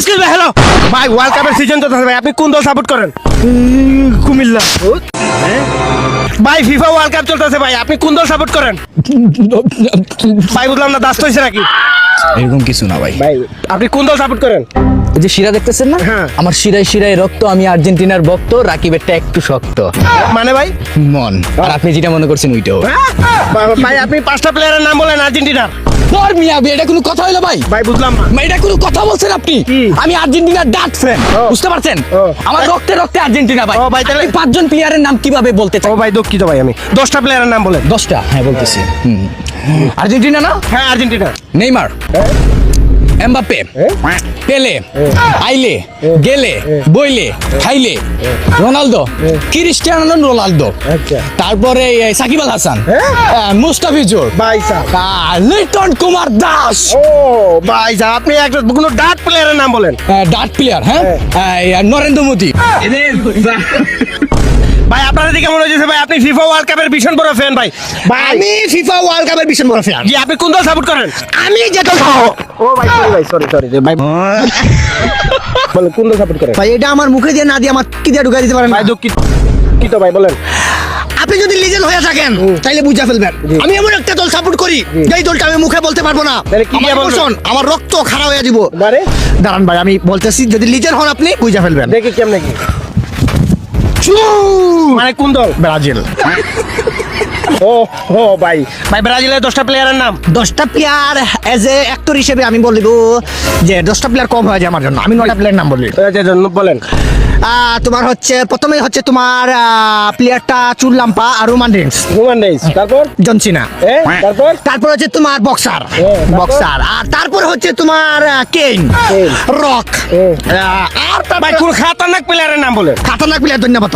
Excuse me, hello ভাই, world কাপের season তো ভাই, আপনি কোন দল সাপোর্ট করেন? কুমিল্লা। ভাই ফিফা ওয়ার্ল্ড কাপ চলতেছে ভাই, আপনি কোন দল সাপোর্ট করেন? ভাই বুঝলাম না, দাস হয়েছে নাকি? এরকম কিছু না ভাই। ভাই আপনি কোন দল সাপোর্ট করেন? এই যে শিরা দেখতেছেন না, হ্যাঁ। আমার শিরায় শিরায় রক্ত, আমি আর্জেন্টিনার ভক্ত, রাকিবেরটা একটু শক্ত মানে ভাই মন। আর আপনি যেটা মনে করছেন ওইটাও। ভাই আপনি 5টা প্লেয়ারের নাম বলেন আর্জেন্টিনার। পর মিয়া, এটা কোনো কথা হইলো ভাই? ভাই বুঝলাম না। এটা কোনো কথা বলছেন আপনি? কি? আমি আর্জেন্টিনার ডার্ট ফ্যান, বুঝতে পারছেন? আমার রক্তে রক্তে আর্জেন্টিনা ভাই। ও ভাই, তাহলে- আপনি 5 জন প্লেয়ারের নাম কিভাবে বলতে ও চান? ভাই দুঃখিত ভাই, আমি 10টা প্লেয়ারের নাম বলেন। 10টা? হ্যাঁ বলতেছি। আর্জেন্টিনা না? হ্যাঁ আর্জেন্টিনা। নেইমার, এমবাপ্পে, পেলে, আইলে, গেলে, বইলে, খাইলে, রোনালদো, ক্রিস্টিয়ানো রোনালদো, আচ্ছা। তারপরে সাকিব আল হাসান, মুস্তাফিজুর, ভাই সাহেব। লিটন কুমার দাস। ও ভাই সাহেব, আপনি একটা কোনো ডার্ট প্লেয়ারের নাম বলেন। ডার্ট প্লেয়ার, হ্যাঁ, নরেন্দ্র মোদী। ভাই আপনার দিকে মনে হচ্ছে ভাই আপনি ফিফা ওয়ার্ল্ড কাপের ভীষণ বড় ফ্যান ভাই। ভাই আমি ফিফা ওয়ার্ল্ড কাপের ভীষণ বড় ফ্যান। জি, আপনি কোন দল সাপোর্ট করেন? আমি যেটা ও ভাই সরি ভাই বলেন কোন দল সাপোর্ট করেন? ভাই, এটা আমার মুখে দিয়ে না দিয়ে আমার কি দিয়ে ঢুকাই দিতে পারেন? ভাই দুঃখিত ভাই বলেন। আপনি যদি লিজেন্ড হয়ে থাকেন তাইলে বুঝা ফেলবেন। আমি এমন একটা দল সাপোর্ট করি যেই দলটা আমি মুখে বলতে পারবো না। তাহলে কি আমার দিয়ে বলবেন? emotion, আমার রক্ত খারাপ হয়ে যাব। মানে দাঁড়ান ভাই, আমি বলতেছি, যদি লিজেন্ড হন আপনি বুঝা ফেলবেন। দেখি কেমন কি মানে কোন দল? ব্রাজিল। ও ভাই ব্রাজিলের 10টা প্লেয়ারের নাম। 10টা প্লেয়ার এজ এ অ্যাক্টর হিসেবে আমি বলব যে 10টা প্লেয়ার কম হয়ে যায় আমার জন্য, আমি 9টা প্লেয়ার নাম বলি। বলেন। তোমার হচ্ছে প্রথমেই হচ্ছে তোমার প্লেয়ারটা চুল্লাম্পা আর রোমান রেন্স, তারপর জন সিনা। তারপর তারপর হচ্ছে তোমার বক্সার, তারপর? আর তারপর হচ্ছে তোমার কেইন, রক। আর ভাই কোন খাতারনাক প্লেয়ারের নাম বলেন। খাতারনাক প্লেয়ার ধন্যবাদ।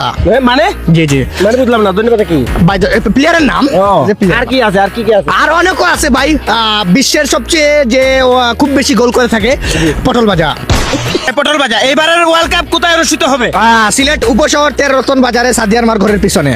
মানে জি জি মানে বুঝলাম না, ধন্যবাদ কি? ভাই, প্লেয়ারের নাম যে player। আর কি আছে আর কি আছে? আর অনেকও আছে ভাই। বিশ্বের সবচেয়ে যে খুব বেশি গোল করে থাকে পটল ভাজা। পটল বাজা। এবারের ওয়ার্ল্ড কাপ কোথায় অনুষ্ঠিত হবে? সিলেট উপশহর 13 রতন বাজারে সাদিয়ার মার ঘরের পিছনে।